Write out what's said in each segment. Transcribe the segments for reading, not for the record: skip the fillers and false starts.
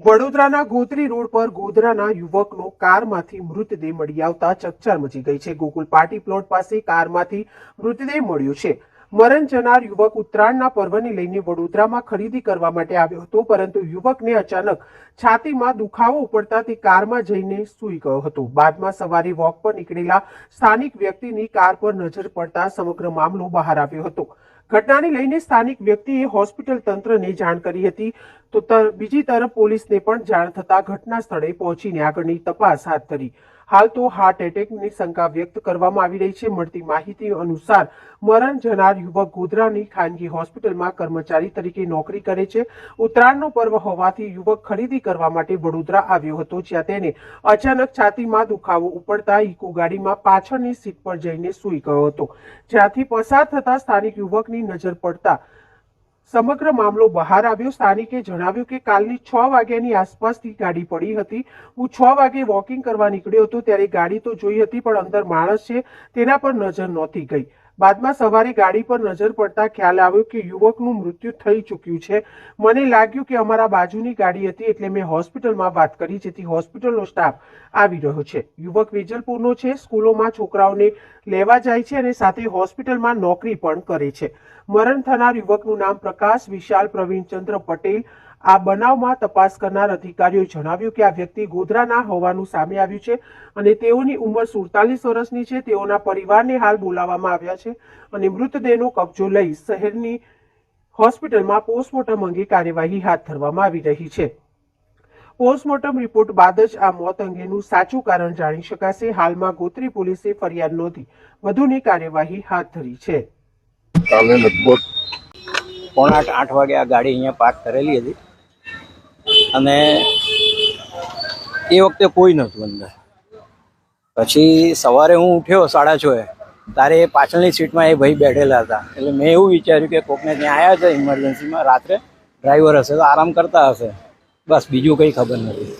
વડોદરાના ગોત્રી રોડ પર ગોધરાના યુવકનો કારમાંથી મૃતદેહ મળી આવતા ચકચાર મચી ગઈ છે। ગોકુલ પાર્ટી પ્લોટ પાસે કારમાંથી મૃતદેહ મળ્યો છે। મરણ જનાર યુવક ઉત્તરાયણના પર્વને લઈને વડોદરામાં ખરીદી કરવા માટે આવ્યો હતો, પરંતુ યુવકને અચાનક છાતીમાં દુખાવો ઉપડતા તે કારમાં જઈને સૂઈ ગયો હતો। બાદમાં સવારે વોક પર નીકળેલા સ્થાનિક વ્યક્તિની કાર પર નજર પડતા સમગ્ર મામલો બહાર આવ્યો હતો। ઘટનાને લઈને સ્થાનિક વ્યક્તિએ હોસ્પિટલ તંત્રને જાણ કરી હતી, તો બીજી તરફ પોલીસને પણ જાણ થતા ઘટના સ્થળે પહોંચીને આગળની તપાસ હાથ ધરી। હાલ તો હાર્ટ એટેકની શંકા વ્યક્ત કરવામાં આવી રહી છે। મળતી માહિતી અનુસાર મરણ જનાર યુવક ગોધરાની ખાનગી હોસ્પિટલમાં કર્મચારી તરીકે નોકરી કરે છે। ઉત્તરાયણનો પર્વ હોવાથી યુવક ખરીદી કરવા માટે વડોદરા આવ્યો હતો, જ્યાં તેને અચાનક છાતીમાં દુખાવો ઉપડતા ઇકો ગાડીમાં પાછળની સીટ પર જઈને સૂઈ ગયો હતો, જ્યાંથી પસાર થતા સ્થાનિક યુવકની નજર પડતા સમગ્ર મામલો બહાર આવ્યો। સ્થાનિકે જણાવ્યું કે કાલની 6 વાગ્યાની આસપાસથી ગાડી પડી હતી। હું 6 વાગે વોકિંગ કરવા નીકળ્યો હતો ત્યારે ગાડી તો જોઈ હતી, પણ અંદર માણસ છે તેના પર નજર નહોતી ગઈ। બાદમાં સવારે ગાડી પર નજર પડતા ખ્યાલ આવ્યો કે યુવકનું મૃત્યુ થઈ ચૂક્યું છે। મને લાગ્યું કે અમારા બાજુની ગાડી હતી, એટલે મેં હોસ્પિટલમાં વાત કરી, જેથી હોસ્પિટલનો સ્ટાફ આવી રહ્યો છે। યુવક વેજલપુરનો છે, સ્કૂલોમાં છોકરાઓને લેવા જાય છે અને સાથે હોસ્પિટલમાં નોકરી પણ કરે છે। મરણ થનાર યુવકનું નામ પ્રકાશ વિશાલ પ્રવીણચંદ્ર પટેલ। આ બનાવમાં તપાસ કરનાર અધિકારીઓએ જણાવ્યું કે આ વ્યક્તિ ગોધરાના હોવાનું સામે આવ્યું છે અને તેઓની ઉંમર 47 વર્ષની છે। તેઓના પરિવારને હાલ બોલાવવામાં આવ્યા છે અને મૃતદેહનો કબજો લઈ શહેરની હોસ્પિટલમાં પોસ્ટમોર્ટમ અંગે કાર્યવાહી હાથ ધરવામાં આવી રહી છે। પોસ્ટમોર્ટમ રિપોર્ટ બાદ જ આ મોત અંગેનું સાચું કારણ જાણી શકાશે। હાલમાં ગોત્રી પોલીસે ફરિયાદ નોંધી વધુની કાર્યવાહી હાથ ધરી છે। કાલે લગભગ 7:45 વાગે આ ગાડી અહીંયા પાર્ક કરેલી હતી અને એ વખતે કોઈ નહોતું અંદર। પછી સવારે હું ઉઠ્યો 6:30 તારે પાછળની સીટમાં એ ભાઈ બેઠેલા હતા, એટલે મેં એવું વિચાર્યું કે કોકને ત્યાં આવ્યા છે ઇમરજન્સીમાં, રાત્રે ડ્રાઈવર હશે તો આરામ કરતા હશે, બસ બીજું કંઈ ખબર નથી।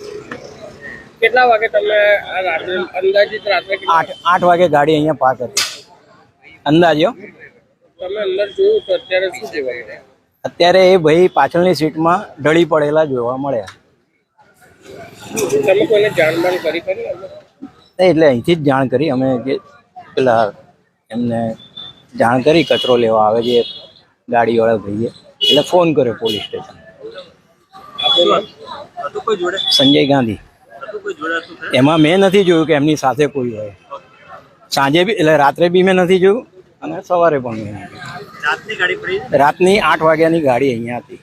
કેટલા વાગે તમે અંદાજિત રાત્રે 8 વાગે ગાડી અહીંયા પાર્ક હતી અંદાજો। તમે અંદર જોયું તો અત્યારે શું જોવાય? અત્યારે એ ભાઈ પાછળની સીટમાં ઢળી પડેલા જોવા મળ્યા। તમે કોઈને જાણ કરી એટલે અહીંથી જ જાણ કરી અમે, જે પેલા એમને જાણ કરી, કચરો લેવા આવે છે ગાડીવાળા ભાઈએ, એટલે ફોન કર્યો પોલીસ સ્ટેશન। સંજય ગાંધી। એમાં મેં નથી જોયું કે એમની સાથે કોઈ હોય। સાંજે બી, એટલે રાત્રે બી મેં નથી જોયું અને સવારે પણ મેં નથી જોયું। રાતની 8 વાગ્યાની ગાડી અહીંયા હતી।